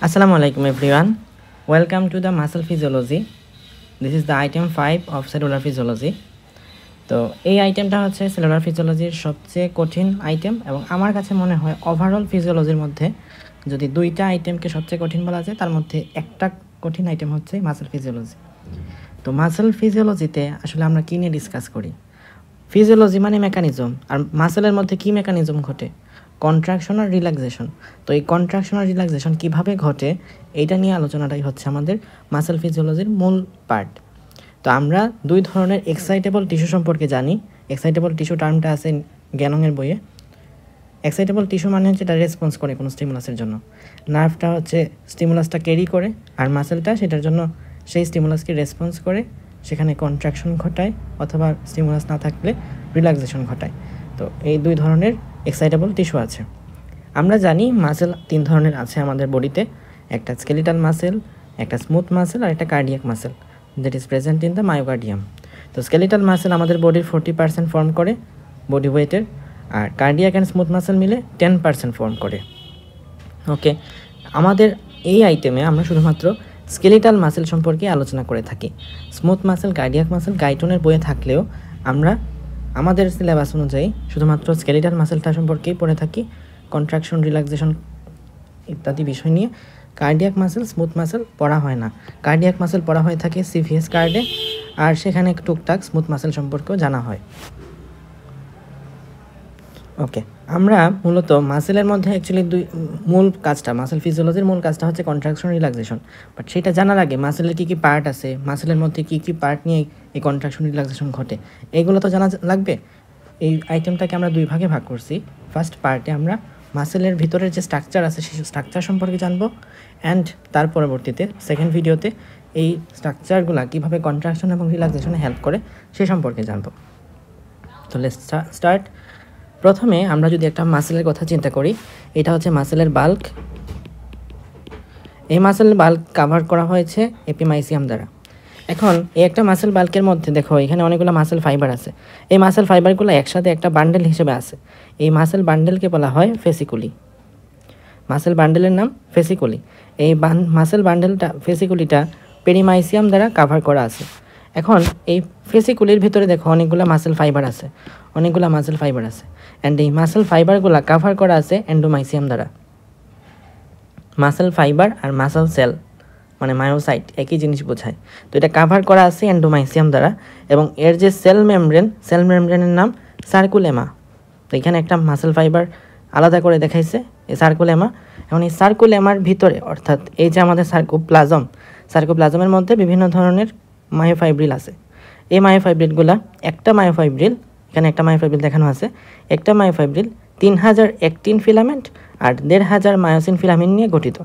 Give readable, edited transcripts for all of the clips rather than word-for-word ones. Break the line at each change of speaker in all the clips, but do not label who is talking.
Assalamu alaikum everyone. Welcome to the muscle physiology. This is the item 5 of cellular physiology. তো এই আইটেমটা হচ্ছে cellular ফিজিওলজির সবচেয়ে কঠিন আইটেম এবং আমার কাছে মনে হয় ওভারঅল ফিজিওলজির মধ্যে যদি দুইটা আইটেমকে সবচেয়ে কঠিন বলা যায় তার মধ্যে একটা কঠিন আইটেম হচ্ছে মাসল ফিজিওলজি। তো মাসল ফিজিওলজিতে আসলে আমরা কী নিয়ে ডিসকাস করি? ফিজিওলজি মানে মেকানিজম, আর মাসেলের মধ্যে কী মেকানিজম ঘটে? কন্ট্রাকশন আর রিল্যাক্সেশন। তো এই কন্ট্রাকশন আর রিল্যাক্সেশন কীভাবে ঘটে এইটা নিয়ে আলোচনাটাই হচ্ছে আমাদের মাসল ফিজিওলজির মূল পার্ট। তো আমরা দুই ধরনের এক্সাইটেবল টিস্যু সম্পর্কে জানি। এক্সাইটেবল টিস্যু টার্মটা আছে গ্যানংয়ের বইয়ে। এক্সাইটেবল টিস্যু মানে হচ্ছে এটা রেসপন্স করে কোনো স্টিমুলাসের জন্য। নার্ভটা হচ্ছে স্টিমুলাসটা ক্যারি করে, আর মাসেলটা সেটার জন্য সেই স্টিমুলাসকে রেসপন্স করে, সেখানে কন্ট্রাকশন ঘটায় অথবা স্টিমুলাস না থাকলে রিল্যাক্সেশন ঘটায়। তো এই দুই ধরনের এক্সাইটেবল টিস্যু আছে। আমরা জানি মাসেল তিন ধরনের আছে আমাদের বডিতে, একটা স্কেলিটাল মাসেল, একটা স্মুথ মাসেল আর একটা cardiac muscle that is present in the myocardium. তো স্কেলিটাল মাসেল আমাদের বডির 40% ফর্ম করে বডি ওয়েটের, আর কার্ডিয়াক অ্যান্ড স্মুথ মাসেল মিলে 10% ফর্ম করে। ওকে, আমাদের এই আইটেমে আমরা শুধুমাত্র স্কেলিটাল মাসেল সম্পর্কে আলোচনা করে থাকি। স্মুথ মাসেল, কার্ডিয়াক মাসেল গাইটনের বইয়ে থাকলেও আমরা আমাদের সিলেবাস অনুযায়ী শুধুমাত্র স্কেলিটাল মাসেলটা সম্পর্কেই পড়ে থাকি, কন্ট্রাকশন, রিল্যাক্সেশন ইত্যাদি বিষয় নিয়ে। কার্ডিয়াক মাসেল, স্মুথ মাসেল পড়া হয় না। কার্ডিয়াক মাসেল পড়া হয়ে থাকে সিভিএস কার্ডে, আর সেখানে টুকটাক স্মুথ মাসেল সম্পর্কেও জানা হয়। ওকে, আমরা মূলত মাসেলের মধ্যে অ্যাকচুয়ালি দুই মূল কাজটা, মাসেল ফিজিওলজির মূল কাজটা হচ্ছে কন্ট্রাকশন, রিল্যাক্সেশন। বাট সেটা জানার আগে মাসেলের কী কী পার্ট আছে, মাসেলের মধ্যে কী কী পার্ট নিয়ে এই কন্ট্রাকশন, রিল্যাক্সেশন ঘটে, এইগুলো তো জানা লাগবে। এই আইটেমটাকে আমরা দুই ভাগে ভাগ করছি। ফার্স্ট পার্টে আমরা মাসেলের ভিতরের যে স্ট্রাকচার আছে সেই স্ট্রাকচার সম্পর্কে জানবো, অ্যান্ড তার পরবর্তীতে সেকেন্ড ভিডিওতে এই স্ট্রাকচারগুলো কীভাবে কন্ট্রাকশন এবং রিল্যাক্সেশনে হেল্প করে সে সম্পর্কে জানবো। তো লেটস স্টার্ট। প্রথমে আমরা যদি একটা মাসেলের কথা চিন্তা করি, এটা হচ্ছে মাসেলের বাল্ক। এই মাসেলের বাল্ক কাভার করা হয়েছে এপিমাইসিয়াম দ্বারা। এখন এই একটা মাসেল বাল্কের মধ্যে দেখো এখানে অনেকগুলো মাসেল ফাইবার আছে। এই মাসেল ফাইবারগুলো একসাথে একটা বান্ডেল হিসেবে আছে। এই মাসেল বান্ডেলকে বলা হয় ফেসিকুলি। মাসেল বান্ডেলের নাম ফেসিকুলি। এই মাসেল বান্ডেলটা, ফেসিকুলিটা পেরিমাইসিয়াম দ্বারা কাভার করা আছে। এখন এই ফেসিকুলির ভিতরে দেখো অনেকগুলো মাসেল ফাইবার আছে, অনেকগুলো মাসেল ফাইবার আছে, অ্যান্ড এই মাসেল ফাইবারগুলো কাভার করা আছে এন্ডোমাইসিয়াম দ্বারা। মাসেল ফাইবার আর মাসেল সেল মানে মায়োসাইট একই জিনিস বোঝায়। তো এটা কাভার করা আছে এন্ডোমাইসিয়াম দ্বারা, এবং এর যে সেল মেমব্রেনের নাম সার্কুলেমা। তো এখানে একটা মাসেল ফাইবার আলাদা করে দেখাইছে, এই সার্কুলেমা। এখন এই সার্কুলেমার ভিতরে, অর্থাৎ এই যে আমাদের সার্কোপ্লাজমের মধ্যে বিভিন্ন ধরনের মায়োফাইব্রিল আছে। এই মায়োফাইব্রিলগুলা, একটা মায়োফাইব্রিল, এখানে একটা মায়োফাইব্রিল দেখানো আছে, একটা মায়োফাইব্রিল 3000 অ্যাক্টিন ফিলামেন্ট আর 1500 মায়োসিন ফিলামেন্ট নিয়ে গঠিত।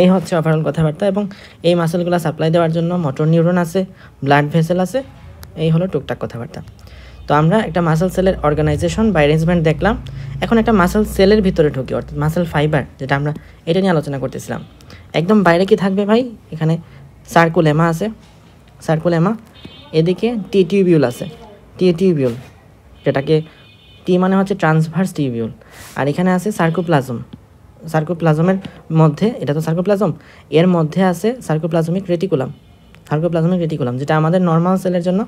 এই হচ্ছে ওভারঅল কথাবার্তা। এবং এই মাসেলগুলো সাপ্লাই দেওয়ার জন্য মোটর নিউরন আছে, ব্লাড ভেসেল আছে। এই হলো টুকটাক কথাবার্তা। তো আমরা একটা মাসেল সেলের অর্গানাইজেশন বা অ্যারেঞ্জমেন্ট দেখলাম। এখন একটা মাসেল সেলের ভিতরে ঢুকি, অর্থাৎ মাসেল ফাইবার, যেটা আমরা এটা নিয়ে আলোচনা করতেছিলাম। একদম বাইরে কি থাকবে ভাই? এখানে সার্কুলেমা আছে, সার্কুলেমা। এদিকে টি টিউবিউল আছে, টিউবিউল, যেটাকে টি মানে হচ্ছে ট্রান্সভার্স টিউবিউল। আর এখানে আছে সার্কোপ্লাজমের মধ্যে, এটা তো সার্কোপ্লাজম, এর মধ্যে আছে সার্কোপ্লাজমিক রেটিকুলাম, যেটা আমাদের নর্মাল সেলের জন্য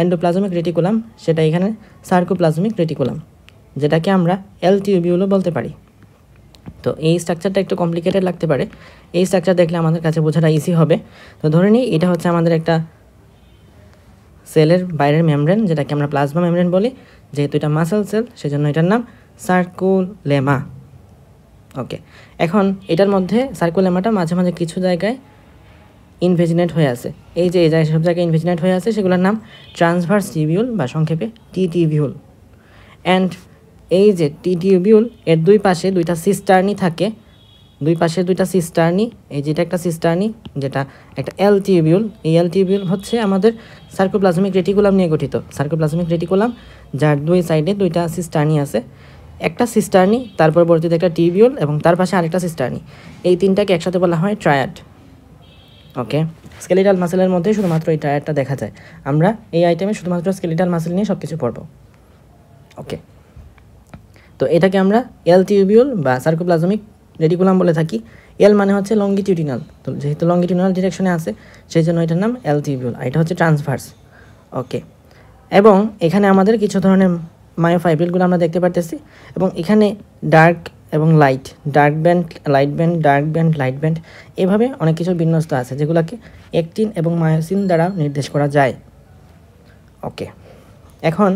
এন্ডোপ্লাজমিক রেটিকুলাম, সেটা এখানে সার্কোপ্লাজমিক রেটিকুলাম, যেটাকে আমরা এল টিউবিউলও বলতে পারি। তো এই স্ট্রাকচারটা একটু কমপ্লিকেটেড লাগতে পারে, এই স্ট্রাকচার দেখলে আমাদের কাছে বোঝাটা ইজি হবে। তো ধরে নিই এটা হচ্ছে আমাদের একটা সেলের বাইরের মেমব্রেন, যেটাকে আমরা প্লাজমা মেমব্রেন বলি। যেহেতু এটা মাসেল সেল সেজন্য এটার নাম সার্কুলেমা। ওকে, এখন এটার মধ্যে সার্কুলেমাটা মাঝে মাঝে কিছু জায়গায় ইনভেজিনেট হয়ে আছে। এই যে সব জায়গায় ইনভেজিনেট হয়ে আছে সেগুলোর নাম ট্রান্সভার্স টিউবিউল বা সংক্ষেপে টি টিউবিউল। অ্যান্ড এই যে টি টিউবিউল, এর দুই পাশে দুইটা সিস্টার্নি থাকে, দুই পাশে দুইটা সিস্টার্নি। এই যেটা একটা সিস্টার্নি, যেটা একটা এল টিউবিউল। এই এল টিউবিউল হচ্ছে আমাদের সার্কোপ্লাজমিক রেটিকুলাম নিয়ে গঠিত। সার্কোপ্লাজমিক রেটিকুলাম যার দুই সাইডে দুইটা সিস্টার্নি আছে, একটা সিস্টার্নি, তার পরবর্তীতে একটা টিউবিউল এবং তার পাশে আরেকটা সিস্টার্নি। এই তিনটাকে একসাথে বলা হয় ট্রায়াড। ওকে, স্কেলিটাল মাসেলের মধ্যে শুধুমাত্র এই ট্রায়াডটা দেখা যায়। আমরা এই আইটেমে শুধুমাত্র স্কেলিটাল মাসেল নিয়ে সব কিছু পড়ব। ওকে, তো এটাকে আমরা এল টিউবিউল বা সার্কোপ্লাজমিক রেডিকুলাম বলে থাকি। এল মানে হচ্ছে লঙ্গিটিউডিনাল, তো যেহেতু লঙ্গিটিউডিনাল ডিরেকশনে আছে সেই জন্য এটার নাম এল টিউবিউল, আর এটা হচ্ছে ট্রান্সভার্স। ওকে, এবং এখানে আমাদের কিছু ধরনের মায়োফাইব্রিলগুলো আমরা দেখতে পারতেছি, এবং এখানে ডার্ক এবং light, dark band, light band, dark band, light band, এভাবে অনেক কিছু বিন্যস্ত আছে যেগুলোকে অ্যাক্টিন এবং মায়োসিন দ্বারা নির্দেশ করা যায়। ওকে, এখন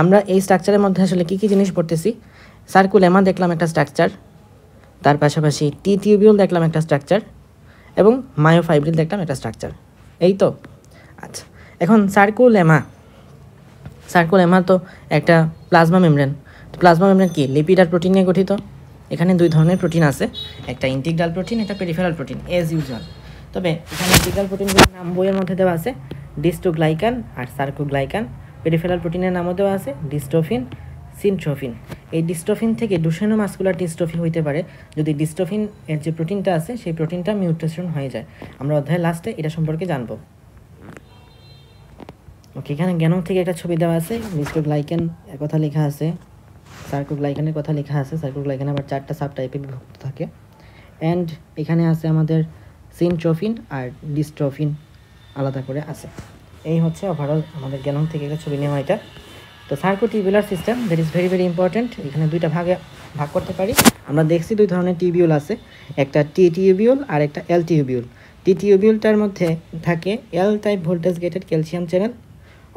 আমরা এই স্ট্রাকচারের মধ্যে আসলে কী কী জিনিস পড়তেছি? সার্কুলেমা দেখলাম একটা স্ট্রাকচার, তার পাশাপাশি টি টিউবিউল দেখলাম একটা স্ট্রাকচার, এবং মায়োফাইব্রিল দেখলাম একটা স্ট্রাকচার, এই তো। আচ্ছা, এখন সার্কুলেমা তো একটা প্লাজমা মেমব্রেন। তো প্লাজমা মেমব্রেন কি? লিপিড আর প্রোটিন নিয়ে গঠিত। এখানে দুই ধরনের প্রোটিন আছে, একটা ইন্টিগ্রাল প্রোটিন, একটা পেরিফেরাল প্রোটিন, এজ ইউজুয়াল। তবে এখানে ইন্টিগ্রাল প্রোটিনগুলোর নাম বইয়ের মধ্যে দেওয়া আছে ডিস্টোগ্লাইকান আর সার্কোগ্লাইকান। পেরিফেরাল প্রোটিনের নামও দেওয়া আছে ডিস্ট্রোফিন, সিনট্রোফিন। এই ডিস্ট্রোফিন থেকে ডুশেনো মাস্কুলার ডিস্ট্রফি হইতে পারে যদি ডিস্ট্রোফিন এর যে প্রোটিনটা আছে সেই প্রোটিনটা মিউটেশন হয়ে যায়। আমরা অধ্যায়ের লাস্টে এটা সম্পর্কে জানবো। ওকে, এখানে গ্যানম থেকে একটা ছবি দেওয়া আছে, ডিস্টোগ্লাইকান এর কথা লেখা আছে, সার্কোগ্লাইকানের কথা লেখা আছে। সার্কোগ্লাইকান আবার 4টা সাব টাইপে বিভক্ত থাকে। অ্যান্ড এখানে আছে আমাদের সিনট্রোফিন আর ডিস্ট্রোফিন আলাদা করে আছে। এই হচ্ছে ওভারঅল আমাদের গ্যানম থেকে একটা ছবি নেওয়া এটা। তো sarcotubular system that is very very important. এখানে দুইটা ভাগ করতে পারি। আমরা দেখছি দুই ধরনের টিউবিউল আছে, একটা টি টিউবিউল আর একটা এল টিউবিউল। টি টিউবিউলটার মধ্যে থাকে L type voltage gated calcium channel,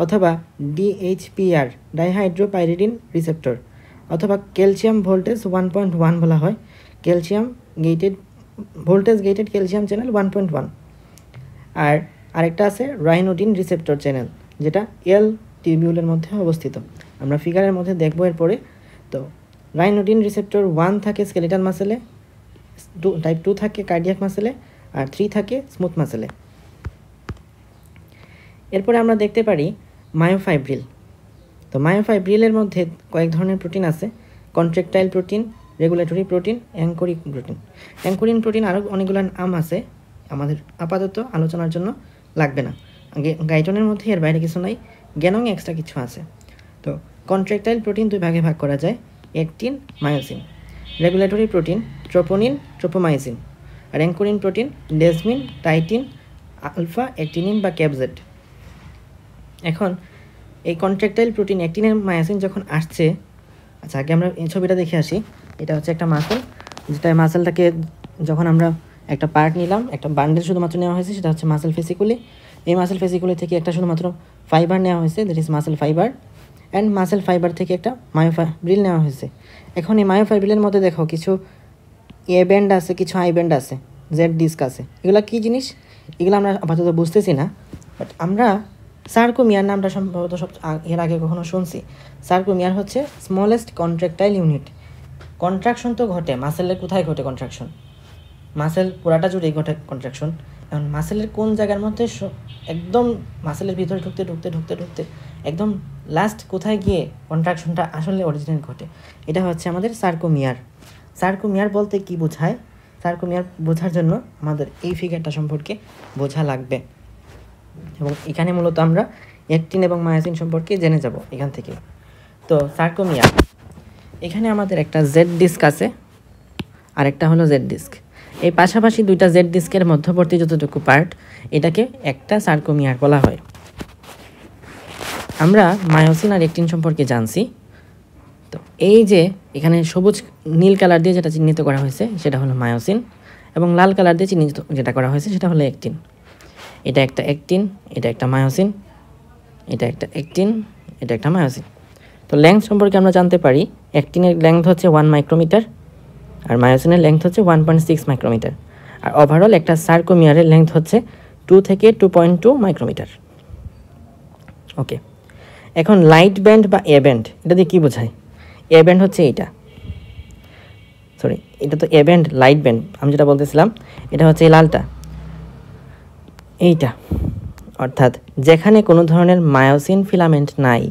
অথবা ডিএইচপিআর ডাইহাইড্রোপাইরিডিন রিসেপ্টর, অথবা ক্যালসিয়াম ভোল্টেজ 1.1 বলা হয়, calcium gated voltage gated calcium channel 1.1। আর আরেকটা আছে রাইনোডিন রিসেপ্টর চ্যানেল, যেটা এল টিউবিউলের মধ্যে অবস্থিত। আমরা ফিগারের মধ্যে দেখবো এরপরে। তো রাইনোডিন রিসেপ্টর 1 থাকে স্কেলেটাল মাসেলে, টাইপ 2 থাকে কার্ডিয়াক মাসেলে, আর 3 থাকে স্মুথ মাসেলে। এরপরে আমরা দেখতে পারি মায়োফাইব্রিল। তো মায়োফাইব্রিলের মধ্যে কয়েক ধরনের প্রোটিন আছে, contractile protein, regulatory protein, ankyrin protein. Ankyrin protein আরও অনেকগুলো নাম আছে, আমাদের আপাতত আলোচনার জন্য লাগবে না। গাইটনের মধ্যে এর বাইরে কিছু নাই, গ্যানং এক্সট্রা কিছু আছে। তো কন্ট্রাকটাইল প্রোটিন দুই ভাগে ভাগ করা যায়, actin, myosin. Regulatory protein troponin, tropomyosin. আর ankyrin protein desmin, titin, alpha actinin বা ক্যাবজেট। এখন এই কন্ট্রাকটাইল প্রোটিন অ্যাক্টিনের মায়োসিন যখন আসছে, আচ্ছা আগে আমরা এই ছবিটা দেখে আসি। এটা হচ্ছে একটা মাসেল, যেটা মাসেলটাকে যখন আমরা একটা পার্ট নিলাম, একটা বান্ডেল শুধুমাত্র নেওয়া হয়েছে, সেটা হচ্ছে মাসেল ফেসিকুলি। এই মাসেল ফেসিকুলি থেকে একটা শুধুমাত্র ফাইবার নেওয়া হয়েছে, that is muscle fibre. And muscle fibre থেকে একটা মায়োফাইব্রিল নেওয়া হয়েছে। এখন এই মায়োফাইব্রিলের মধ্যে দেখো কিছু এ ব্যান্ড আছে, কিছু আই ব্যান্ড আছে, জেড ডিস্ক আছে। এগুলো কী জিনিস? এগুলো আমরা আপাতত বুঝতেছি না, বাট আমরা সার্কোমিয়ার নামটা সম্ভবত সব এর আগে কখনো শুনছি। সার্কোমিয়ার হচ্ছে স্মলেস্ট কন্ট্রাকটাইল ইউনিট। কন্ট্রাকশন তো ঘটে, মাসেলের কোথায় ঘটে কন্ট্রাকশন? মাসেল পুরাটা জুড়েই ঘটে কন্ট্রাকশন। এখন মাসেলের কোন জায়গার মধ্যে একদম মাসেলের ভিতরে ঢুকতে ঢুকতে ঢুকতে ঢুকতে একদম লাস্ট কোথায় গিয়ে কন্ট্রাকশনটা আসলে অরিজিনেট ঘটে, এটা হচ্ছে আমাদের সার্কোমিয়ার। সার্কোমিয়ার বলতে কি বোঝায়? সার্কোমিয়ার বোঝার জন্য আমাদের এই ফিগারটা সম্পর্কে বোঝা লাগবে, এবং এখানে মূলত আমরা অ্যাক্টিন এবং মায়োসিন সম্পর্কে জেনে যাব এখান থেকে। তো সার্কোমিয়ার, এখানে আমাদের একটা জেড ডিস্ক আছে, আরেকটা হলো জেড ডিস্ক। এই পাশাপাশি দুইটা জেড ডিস্কের মধ্যবর্তী যতটুকু পার্ট, এটাকে একটা সার্কোমিয়ার বলা হয়। আমরা মায়োসিন আর অ্যাক্টিন সম্পর্কে জানছি। তো এই যে এখানে সবুজ নীল কালার দিয়ে যেটা চিহ্নিত করা হয়েছে সেটা হলো মায়োসিন, এবং লাল কালার দিয়ে চিহ্নিত যেটা করা হয়েছে সেটা হলো অ্যাক্টিন। এটা একটা অ্যাক্টিন, এটা একটা মায়োসিন, এটা একটা অ্যাক্টিন, এটা একটা মায়োসিন। তো লেংথ সম্পর্কে আমরা জানতে পারি, অ্যাক্টিনের লেংথ হচ্ছে 1 মাইক্রোমিটার, আর মায়োসিনের লেংথ হচ্ছে 1.6 মাইক্রোমিটার। আর ওভারঅল একটা সার্কোমিয়ারের লেংথ হচ্ছে 2 থেকে 2.2 মাইক্রোমিটার। ওকে, এখন লাইট ব্যান্ড বা এ ব্যান্ড, এটা দিয়ে কী বোঝায়? এ ব্যান্ড হচ্ছে এইটা, সরি এটা তো এ ব্যান্ড, লাইট ব্যান্ড আমি যেটা বলতেছিলাম এটা হচ্ছে এই লালটা, এইটা। অর্থাৎ যেখানে কোনো ধরনের মায়োসিন ফিলামেন্ট নাই,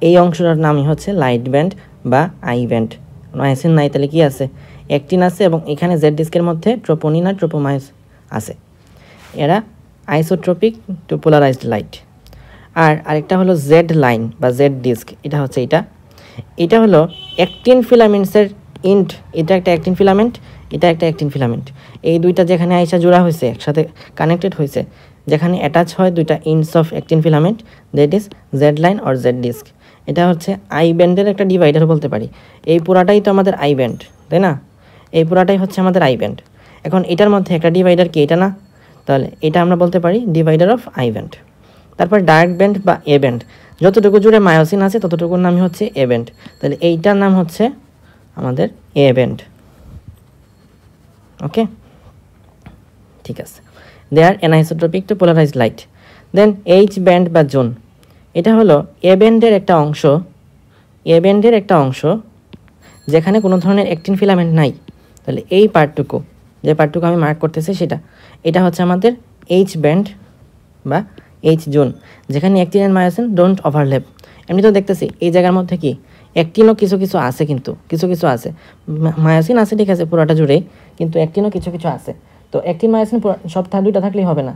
এই অংশটার নামই হচ্ছে লাইট ব্যান্ড বা আই ব্যান্ড। মায়োসিন নাই তাহলে কি আছে? অ্যাক্টিন আছে, এবং এখানে জেড ডিস্কের মধ্যে ট্রোপোনিন আর ট্রোপোমাইস আছে। এরা আইসোট্রপিক টু পোলারাইজড লাইট। আর আরেকটা হলো জেড লাইন বা জেড ডিস্ক, এটা হচ্ছে এটা হলো অ্যাক্টিন ফিলামেন্টসের ইন্ট। এটা একটা অ্যাক্টিন ফিলামেন্ট, এটা একটা অ্যাক্টিন ফিলামেন্ট। এই দুইটা যেখানে আইসা জোড়া হয়েছে, একসাথে কানেক্টেড হয়েছে, যেখানে অ্যাটাচ হয় দুইটা ends of actin filament, that is Z line or Z disc. এটা হচ্ছে আই ব্যান্ডের একটা ডিভাইডার বলতে পারি। এই পুরাটাই তো আমাদের আই ব্যান্ড, তাই না? এই পুরাটাই হচ্ছে আমাদের আই ব্যান্ড। এখন এটার মধ্যে একটা ডিভাইডার কি, এটা না? তাহলে এটা আমরা বলতে পারি ডিভাইডার অফ আই ব্যান্ড। তারপর ডায়ারেক্ট ব্যান্ড বা এ ব্যান্ড, যতটুকু জুড়ে মায়োসিন আছে ততটুকুর নামই হচ্ছে এ ব্যান্ড। তাহলে এইটার নাম হচ্ছে আমাদের এ ব্যান্ড। ওকে, ঠিক আছে। দে আর অ্যানাইসোট্রপিক টু পোলারাইজড লাইট। দেন এইচ ব্যান্ড বা জোন, এটা হলো এ ব্যান্ডের একটা অংশ, এ ব্যান্ডের একটা অংশ যেখানে কোনো ধরনের অ্যাক্টিন ফিলামেন্ট নাই। তাহলে এই পার্টটুকু, যে পার্টটুকু আমি মার্ক করতেছি সেটা, এটা হচ্ছে আমাদের এইচ ব্যান্ড বা এইচ জোন, যেখানে actin and myosin don't overlap. এমনি তো দেখতেছি এই জায়গার মধ্যে কি অ্যাক্টিনও কিছু কিছু আছে, কিন্তু কিছু কিছু আছে, মায়োসিন আছে ঠিক আছে পুরোটা জুড়েই, কিন্তু অ্যাক্টিনও কিছু কিছু আছে। তো অ্যাক্টিন মায়োসিন সব দুইটা থাকলেই হবে না,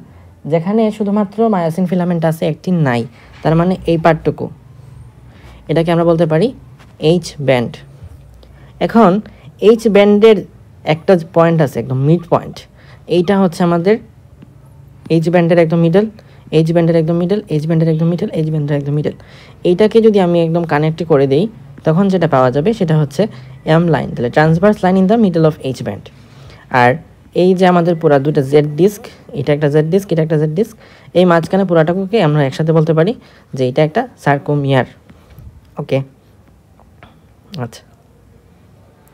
যেখানে শুধুমাত্র মায়োসিন ফিলামেন্ট আছে অ্যাক্টিন নাই, তার মানে এই পার্টটুকু, এটাকে আমরা বলতে পারি এইচ ব্যান্ড। এখন এইচ ব্যান্ডের একটা পয়েন্ট আছে, একদম মিড পয়েন্ট, এইটা হচ্ছে আমাদের এইচ ব্যান্ডের একদম মিডল, এইচ ব্যান্ডের একদম মিডল, এইচ ব্যান্ডের একদম মিডল, এইচ ব্যান্ডের একদম মিডল। এইটাকে যদি আমি একদম কানেক্ট করে দিই, তখন যেটা পাওয়া যাবে সেটা হচ্ছে এম লাইন, তাহলে transverse line in the middle of H band. আর এই যে আমাদের পুরা দুটো জেড ডিস্ক, এটা একটা জেড ডিস্ক, এটা একটা জেড ডিস্ক, এই মাঝখানে পুরাটাকে আমরা একসাথে বলতে পারি যে এটা একটা সার্কোমিয়ার। ওকে, আচ্ছা,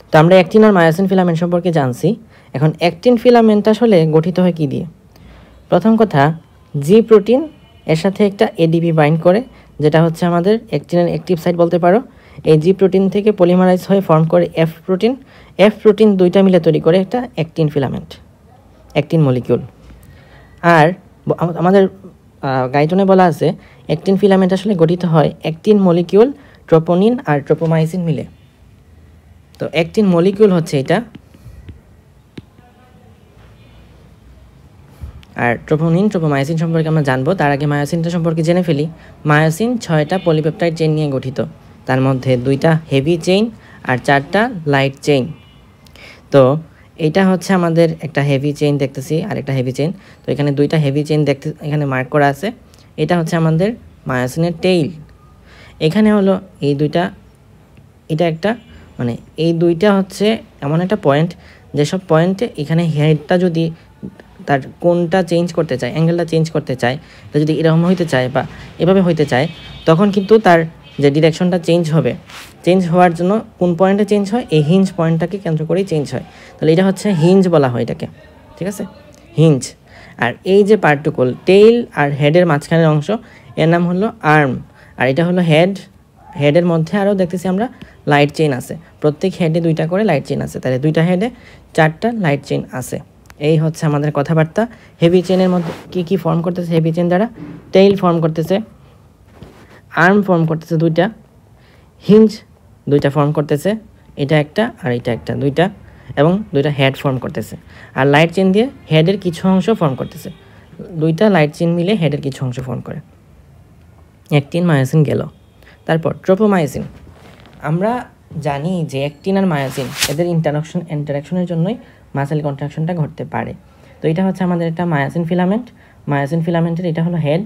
তো আমরা অ্যাক্টিন আর মায়োসিন ফিলামেন্ট সম্পর্কে জানছি। এখন অ্যাক্টিন ফিলামেন্ট আসলে গঠিত হয় কী দিয়ে? প্রথম কথা, জি প্রোটিন এর সাথে একটা এডিপি বাইন্ড করে, যেটা হচ্ছে আমাদের অ্যাক্টিনের অ্যাক্টিভ সাইট বলতে পারো। এই জি প্রোটিন থেকে পলিমারাইজ হয়ে ফর্ম করে এফ প্রোটিন, এফ প্রোটিন দুইটা মিলে তৈরি করে একটা অ্যাক্টিন ফিলামেন্ট, অ্যাক্টিন মলিকিউল। আর আমাদের গাইডনে বলা আছে অ্যাক্টিন ফিলামেন্ট আসলে গঠিত হয় অ্যাক্টিন মলিকিউল, ট্রোপোনিন আর ট্রোপোমাইসিন মিলে। তো অ্যাক্টিন মলিকিউল হচ্ছে এটা, আর ট্রোপোনিন ট্রোপোমাইসিন সম্পর্কে আমরা জানবো। তার আগে মায়োসিনটা সম্পর্কে জেনে ফেলি। মায়োসিন 6টা পলিপেপটাইড চেইন নিয়ে গঠিত, তার মধ্যে 2টা হেভি চেইন আর 4টা লাইট চেইন। তো এইটা হচ্ছে আমাদের একটা হেভি চেইন দেখতেছি, আর একটা হেভি চেইন। তো এখানে 2টা হেভি চেইন দেখতে এখানে মার্ক করা আছে, এটা হচ্ছে আমাদের মায়োসিনের টেইল। এখানে হলো এই দুইটা, এটা একটা, মানে এই দুইটা হচ্ছে এমন একটা পয়েন্ট, যেসব পয়েন্টে এখানে হেডটা যদি তার কোনটা চেঞ্জ করতে চায়, অ্যাঙ্গেলটা চেঞ্জ করতে চায়, তা যদি এরকম হইতে চায় বা এভাবে হইতে চায়, তখন কিন্তু তার যে ডিরেকশনটা চেঞ্জ হবে, চেঞ্জ হওয়ার জন্য কোন পয়েন্টে চেঞ্জ হয়, এই হিঞ্জ পয়েন্টটাকে কেন্দ্র করেই চেঞ্জ হয়। তাহলে এটা হচ্ছে হিঞ্জ বলা হয় এটাকে, ঠিক আছে, হিঞ্জ। আর এই যে পার্টটুকুল টেইল আর হেডের মাঝখানের অংশ, এর নাম হলো আর্ম। আর এটা হলো হেড, হেডের মধ্যে আরও দেখতেছি আমরা লাইট চেইন আছে, প্রত্যেক হেডে 2টা করে লাইট চেইন আছে, তাহলে 2টা হেডে 4টা লাইট চেইন আছে। এই হচ্ছে আমাদের কথাবার্তা। হেভি চেইনের মধ্যে কী কী ফর্ম করতেছে? হেভি চেইন দ্বারা টেইল ফর্ম করতেছে, আর্ম ফর্ম করতেছে 2টা, হিঞ্জ 2টা ফর্ম করতেছে, এটা একটা আর এটা একটা, 2টা, এবং 2টা হেড ফর্ম করতেছে। আর লাইট চেইন দিয়ে হেডের কিছু অংশ ফর্ম করতেছে, 2টা লাইট চেইন মিলে হেডের কিছু অংশ ফর্ম করে। অ্যাক্টিন মায়োসিন গেল। তারপর ট্রোপোমায়োসিন। আমরা জানি যে অ্যাক্টিন আর মায়োসিন এদের ইন্টারাকশনের জন্যই মাসেল কন্ট্রাকশনটা ঘটতে পারে। তো এটা হচ্ছে আমাদের একটা মায়োসিন ফিলামেন্ট, মায়োসিন ফিলামেন্টের এটা হলো হেড,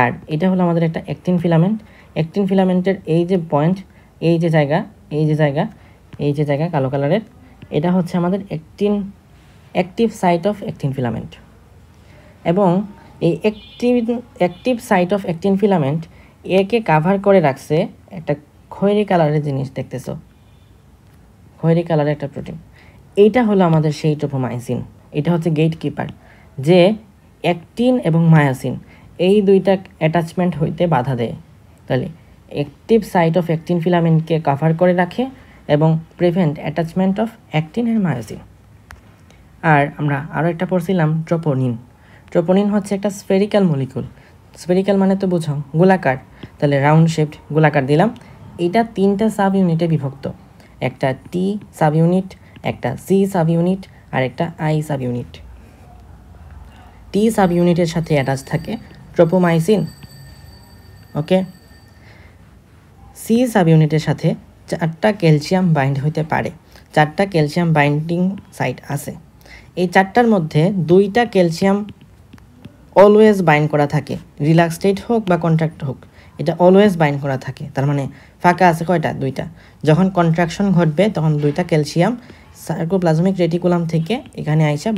আর এটা হলো আমাদের একটা অ্যাক্টিন ফিলামেন্ট। অ্যাক্টিন ফিলামেন্টের এই যে পয়েন্ট, এই যে জায়গা, এই যে জায়গা, এই যে জায়গা কালো কালারের, এটা হচ্ছে আমাদের active site of actin filament. এবং এই active site of actin filament একে কাভার করে রাখছে একটা খয়েরি কালারের জিনিস, দেখতেছো খয়েরি কালারের একটা প্রোটিন। এইটা হলো আমাদের সেই ট্রোপোমাইসিন। এটা হচ্ছে গেট কিপার, যে অ্যাক্টিন এবং মায়োসিন এই দুইটা অ্যাটাচমেন্ট হইতে বাধা দেয়। তাহলে অ্যাক্টিভ সাইট অফ অ্যাক্টিন ফিলামেন্টকে কাভার করে রাখে এবং prevent attachment of actin and myosin. আর আমরা আরও একটা পড়ছিলাম ট্রোপোনিন। ট্রোপোনিন হচ্ছে একটা স্ফেরিক্যাল মলিকুল। স্ফেরিক্যাল মানে তো বুঝো গোলাকার, তাহলে রাউন্ড শেপড গোলাকার দিলাম। এটা 3টা সাব ইউনিটে বিভক্ত, একটা টি সাব ইউনিট, একটা সি সাব ইউনিট আর একটা I sub unit. T sub ইউনিটের সাথে অ্যাটাচ থাকে ট্রোপোমাইসিন, ওকে। সি সাব ইউনিটের সাথে 4টা ক্যালসিয়াম বাইন্ড হইতে পারে, 4টা ক্যালসিয়াম বাইন্ডিং সাইট আছে। এই 4টার মধ্যে 2টা ক্যালসিয়াম অলওয়েজ বাইন্ড করা থাকে, রিল্যাক্স স্টেট হোক বা কন্ট্রাক্ট হোক, এটা অলওয়েজ বাইন্ড করা থাকে। তার মানে ফাঁকা আছে কয়টা? 2টা। যখন কন্ট্রাকশন ঘটবে তখন 2টা ক্যালসিয়াম সার্কোপ্লাজমিক রেটিকুলাম থেকে এখানে আইসা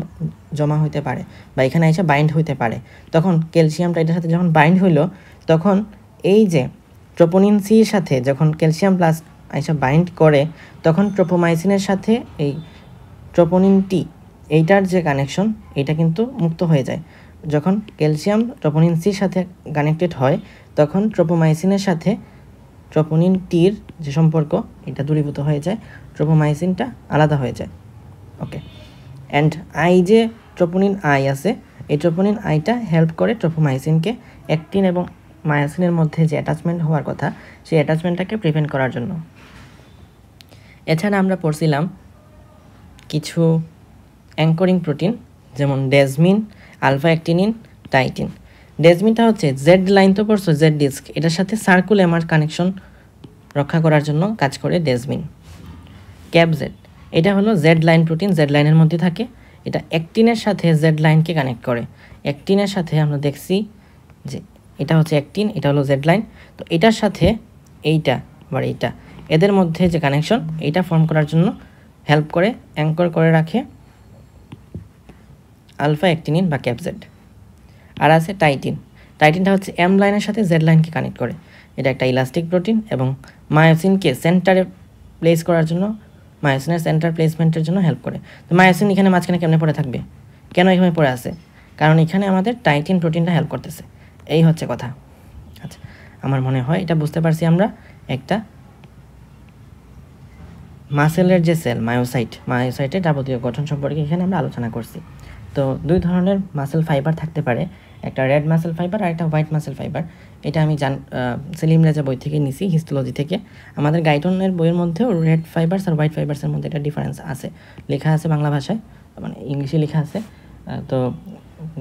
জমা হইতে পারে বা এখানে আইসা বাইন্ড হইতে পারে। তখন ক্যালসিয়ামটা এটার সাথে যখন বাইন্ড হইলো, তখন এই যে ট্রোপোনিন সির সাথে যখন ক্যালসিয়াম প্লাস আইসা বাইন্ড করে, তখন ট্রোপোমাইসিনের সাথে এই ট্রোপোনিন টি এইটার যে কানেকশন, এটা কিন্তু মুক্ত হয়ে যায়। যখন ক্যালসিয়াম ট্রোপোনিন সির সাথে কানেক্টেড হয়, তখন ট্রোপোমাইসিনের সাথে ট্রোপোনিন টির যে সম্পর্ক, এটা দূরীভূত হয়ে যায়, ট্রোপোমাইসিনটা আলাদা হয়ে যায়। ওকে, অ্যান্ড আই যে ট্রোপোনিন আই আছে, এই ট্রোপোনিন আইটা হেল্প করে ট্রোপোমাইসিনকে অ্যাক্টিন এবং মায়োসিনের মধ্যে যে অ্যাটাচমেন্ট হওয়ার কথা, সেই অ্যাটাচমেন্টটাকে প্রিভেন্ট করার জন্য। এছাড়া আমরা পড়ছিলাম কিছু অ্যাঙ্করিং প্রোটিন, যেমন ডেজমিন, আলফা অ্যাক্টিনিন, টাইটিন। ডেজমিনটা হচ্ছে জেড লাইন, তো পড়ছো জেড ডিস্ক, এটার সাথে সার্কুলেমার কানেকশন রক্ষা করার জন্য কাজ করে ডেজমিন। ক্যাপজেড, এটা হলো জেড লাইন প্রোটিন, জেড লাইনের মধ্যে থাকে। এটা অ্যাক্টিনের সাথে জেড লাইনকে কানেক্ট করে। অ্যাক্টিনের সাথে আমরা দেখছি যে এটা হচ্ছে অ্যাক্টিন, এটা হলো জেড লাইন, তো এটার সাথে এইটা আবার এইটা, এদের মধ্যে যে কানেকশন, এইটা ফর্ম করার জন্য হেল্প করে, অ্যাঙ্কর করে রাখে আলফা অ্যাক্টিনিন বা ক্যাপজেড। আর আছে টাইটিন। টাইটিনটা হচ্ছে এম লাইনের সাথে জেড লাইনকে কানেক্ট করে। এটা একটা ইলাস্টিক প্রোটিন এবং মায়োসিনকে সেন্টারে প্লেস করার জন্য, মায়োসিনের সেন্টার প্লেসমেন্টের জন্য হেল্প করে। তো মায়োসিন এখানে মাঝখানে কেমনে পড়ে থাকবে? কেন এখানে পড়ে আছে? কারণ এখানে আমাদের টাইটিন প্রোটিনটা হেল্প করতেছে। এই হচ্ছে কথা। আচ্ছা, আমার মনে হয় এটা বুঝতে পারছি আমরা। একটা মাসেলের যে সেল মায়োসাইটের যাবতীয় গঠন সম্পর্কে এখানে আমরা আলোচনা করছি। তো 2 ধরনের মাসেল ফাইবার থাকতে পারে, একটা রেড মাসেল ফাইবার আর একটা হোয়াইট মাসেল ফাইবার। এটা আমি সেলিম রেজা বই থেকে নিছি, হিস্টোলজি থেকে। আমাদের গাইটনের বইয়ের মধ্যেও রেড ফাইবার্স আর হোয়াইট ফাইবার্সের মধ্যে একটা ডিফারেন্স আছে, লেখা আছে বাংলা ভাষায়, মানে ইংলিশে লেখা আছে, তো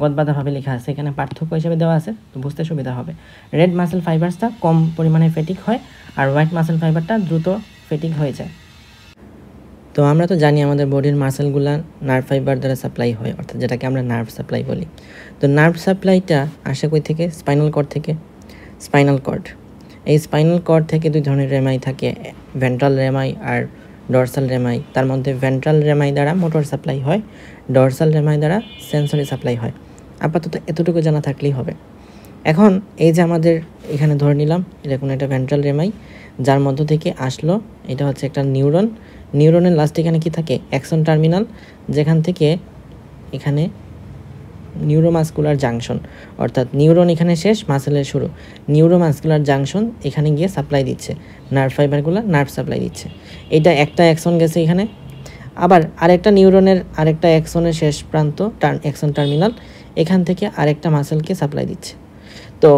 গদবাঁধাভাবে লেখা আছে, এখানে পার্থক্য হিসেবে দেওয়া আছে, তো বুঝতে সুবিধা হবে। রেড মাসেল ফাইবার্সটা কম পরিমাণে ফেটিক হয়, আর হোয়াইট মাসেল ফাইবারটা দ্রুত ফেটিক হয়ে যায়। তো আমরা তো জানি আমাদের বডির মাসেলগুলো নার্ভ ফাইবার দ্বারা সাপ্লাই হয়, অর্থাৎ যেটাকে আমরা নার্ভ সাপ্লাই বলি। তো নার্ভ সাপ্লাইটা আসে কই থেকে? স্পাইনাল কর্ড থেকে। স্পাইনাল কর্ড, এই স্পাইনাল কর্ড থেকে 2 ধরনের রেমাই থাকে, ভেন্ট্রাল রেমাই আর ডরসাল রেমাই। তার মধ্যে ভেন্ট্রাল রেমাই দ্বারা মোটর সাপ্লাই হয়, ডরসাল রেমাই দ্বারা সেন্সরি সাপ্লাই হয়। আপাতত এতটুকু জানা থাকলেই হবে। এখন এই যে আমাদের এখানে ধরে নিলাম এটা কোনো একটা ভেন্ট্রাল রেমাই, যার মধ্য থেকে আসলো, এটা হচ্ছে একটা নিউরন। নিউরনের লাস্টে এখানে কি থাকে? অ্যাক্সন টার্মিনাল, যেখান থেকে এখানে নিউরোমাসকুলার জাংশন, অর্থাৎ নিউরন এখানে শেষ, মাসেলের শুরু। নিউরোমাসকুলার জাংশন এখানে গিয়ে সাপ্লাই দিচ্ছে, নার্ভ ফাইবারগুলো নার্ভ সাপ্লাই দিচ্ছে। এটা একটা অ্যাক্সন গেছে এখানে, আবার আরেকটা নিউরনের আরেকটা অ্যাক্সনের শেষ প্রান্ত অ্যাক্সন টার্মিনাল, এখান থেকে আরেকটা মাসেলকে সাপ্লাই দিচ্ছে। তো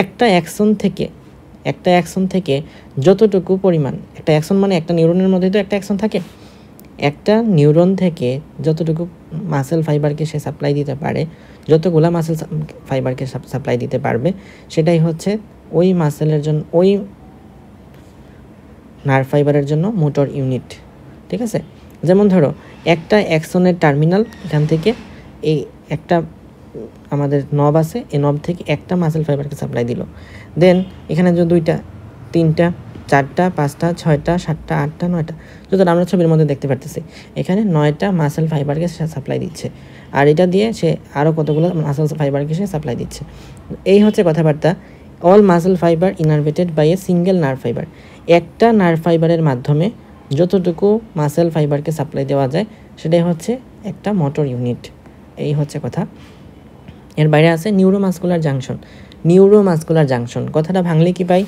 একটা অ্যাক্সন থেকে যতটুকু পরিমাণ, একটা অ্যাক্সন মানে একটা নিউরনের মধ্যে তো একটা অ্যাক্সন থাকে, একটা নিউরন থেকে যতটুকু মাসেল ফাইবারকে সে সাপ্লাই দিতে পারে, যতগুলা মাসেল ফাইবারকে সাপ্লাই দিতে পারবে, সেটাই হচ্ছে ওই মাসেলের জন্য, ওই নার্ভ ফাইবারের জন্য মোটর ইউনিট। ঠিক আছে? যেমন ধরো একটা অ্যাক্সনের টার্মিনাল, এখান থেকে এই একটা আমাদের নব আছে, এই নব থেকে একটা মাসেল ফাইবারকে সাপ্লাই দিল। দেন এখানে যে 2টা 3টা 4টা 5টা 6টা 7টা 8টা 9টা, যতটা আমরা ছবির মধ্যে দেখতে পারতেছি, এখানে 9টা মাসেল ফাইবারকে সে সাপ্লাই দিচ্ছে, আর এটা দিয়ে সে আরও কতগুলো মাসেল ফাইবারকে সে সাপ্লাই দিচ্ছে। এই হচ্ছে কথাবার্তা। All muscle fibre innervated by a single nerve fibre. একটা নার্ভ ফাইবারের মাধ্যমে যতটুকু মাসেল ফাইবারকে সাপ্লাই দেওয়া যায়, সেটাই হচ্ছে একটা মোটর ইউনিট। এই হচ্ছে কথা। এর বাইরে আছে নিউরোমাসকুলার জাংশন। নিউরোমাসকুলার জাংশন কথাটা ভাঙলে কি পাই?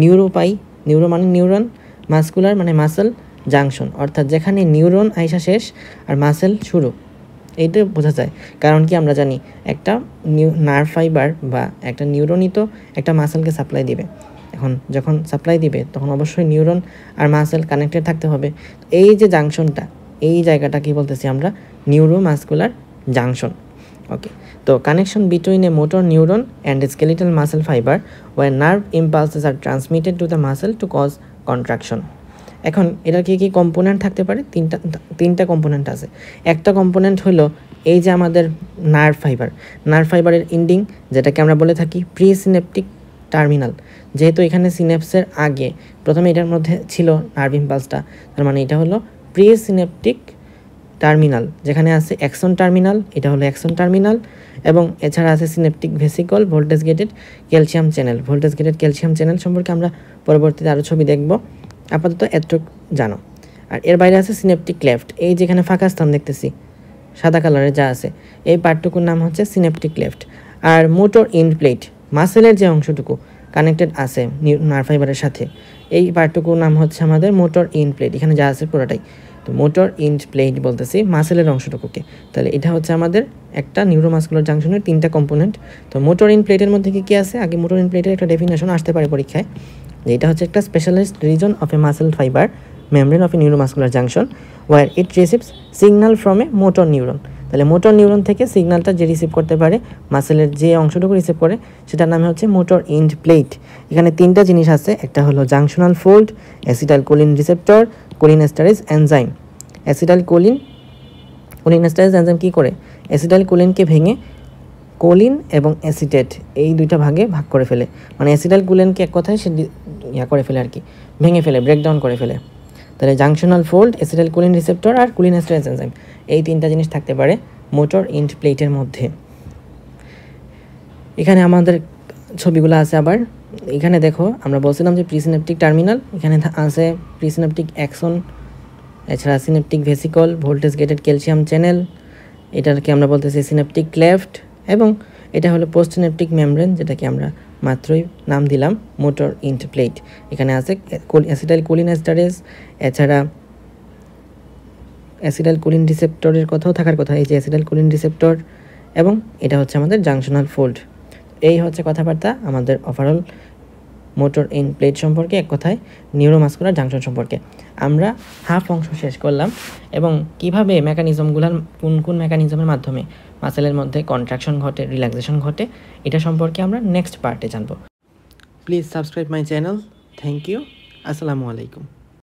নিউরো পাই, নিউরো মানে নিউরন, মাসকুলার মানে মাসেল, জাংশন অর্থাৎ যেখানে নিউরন আইসা শেষ আর মাসেল শুরু, এইটা বোঝা যায়। কারণ কি আমরা জানি একটা নার্ভ ফাইবার বা একটা নিউরনই তো একটা মাসেলকে সাপ্লাই দিবে। এখন যখন সাপ্লাই দিবে তখন অবশ্যই নিউরন আর মাসেল কানেক্টেড থাকতে হবে। এই যে জাংশনটা, এই জায়গাটা কি বলতেছি আমরা? Neuromuscular junction. ওকে, তো connection between a motor neuron and a skeletal muscle fiber where nerve impulses are transmitted to the muscle to cause contraction. এখন এটার কি কি কম্পোনেন্ট থাকতে পারে? তিনটা কম্পোনেন্ট আছে। একটা কম্পোনেন্ট হলো এই যে আমাদের নার্ভ ফাইবারের এন্ডিং, যেটাকে আমরা বলে থাকি প্রিসিনেপটিক টার্মিনাল। যেহেতু এখানে সিনেপসের আগে প্রথমে এটার মধ্যে ছিল নার্ভ ইম্পালসটা, তার মানে এটা হলো প্রিসিনেপটিক টার্মিনাল, যেখানে আছে অ্যাক্সন টার্মিনাল, এটা হলো অ্যাক্সন টার্মিনাল, এবং এছাড়া আছে synaptic vesicle, voltage gated calcium channel সম্পর্কে আমরা পরবর্তীতে আরও ছবি দেখব। আপাতত এতটুকু জানো। আর এর বাইরে আছে সিনেপটিক ক্লেফট, এই যেখানে ফাঁকা স্থান দেখতেছি সাদা কালারে যা আছে, এই পার্টটুকুর নাম হচ্ছে সিনেপটিক ক্লেফট। আর মোটর এন্ড প্লেট, মাসেলের যে অংশটুকু কানেক্টেড আছে নার্ভ ফাইবারের সাথে, এই পার্টটুকুর নাম হচ্ছে আমাদের মোটর এন্ড প্লেট। এখানে যা আছে পুরোটাই তো মোটর এন্ড প্লেট বলতেছি, মাসেলের অংশটুকুকে। তাহলে এটা হচ্ছে আমাদের একটা নিউরোমাসকুলার জাংশনের তিনটা কম্পোনেন্ট। তো মোটর এন্ড প্লেটের মধ্যে কী কী আছে? আগে মোটর এন্ড প্লেটের একটা ডেফিনেশন আসতে পারে পরীক্ষায়, যে এটা হচ্ছে একটা specialised region of a muscle fibre membrane of a neuromuscular junction where it receives signal from a motor neuron. তাহলে মোটর নিউরন থেকে সিগন্যালটা যে রিসিভ করতে পারে, মাসেলের যে অংশটুকু রিসিভ করে, সেটার নামে হচ্ছে মোটর এন্ড প্লেট। এখানে তিনটা জিনিস আছে, একটা হলো junctional fold, acetyl choline receptor, cholinesterase enzyme. Acetyl cholinesterase enzyme কী করে? অ্যাসিটাইল কোলিনকে ভেঙে কোলিন এবং অ্যাসিটেট এই দুইটা ভাগে ভাগ করে ফেলে, মানে অ্যাসিটাইল কোলিনকে এক কথায় সে করে ফেলে আর কি, ভেঙে ফেলে, ব্রেকডাউন করে ফেলে। তাহলে junctional fold, acetyl choline receptor আর কোলিনেস্টারেজ এনজাইম, এই তিনটা জিনিস থাকতে পারে মোটর এন্ড প্লেটের মধ্যে। এখানে আমাদের ছবিগুলো আছে আবার। এখানে দেখো, আমরা বলছিলাম যে প্রিসিনেপটিক টার্মিনাল, এখানে আছে প্রিসিনেপটিক অ্যাক্সন, এছাড়া synaptic vesicle, voltage gated calcium channel, এটাকে আমরা বলতেছি সিনেপটিক ক্লেফট, এবং এটা হলো পোস্টসিনেপটিক মেমব্রেন, যেটাকে আমরা মাত্রই নাম দিলাম মোটর এন্ড প্লেট। এখানে আছে অ্যাসিটাইল কোলিনেস্টারেজ, এছাড়া অ্যাসিটাইল কোলিন রিসেপ্টরের কথাও থাকার কথা, এই যে অ্যাসিটাইল কোলিন রিসেপ্টর, এবং এটা হচ্ছে আমাদের জাংশনাল ফোল্ড। এই হচ্ছে কথাবার্তা আমাদের ওভারঅল মোটর এন্ড প্লেট সম্পর্কে, এক কথায় নিউরোমাসকুলার জাংশন সম্পর্কে। আমরা হাফ অংশ শেষ করলাম, এবং কিভাবে মেকানিজমগুলোর কোন মেকানিজমের মাধ্যমে মাসেলের মধ্যে কন্ট্রাকশন ঘটে, রিল্যাক্সেশন ঘটে, এটা সম্পর্কে আমরা নেক্সট পার্টে জানবো। Please subscribe my channel. Thank you. আসসালামু আলাইকুম।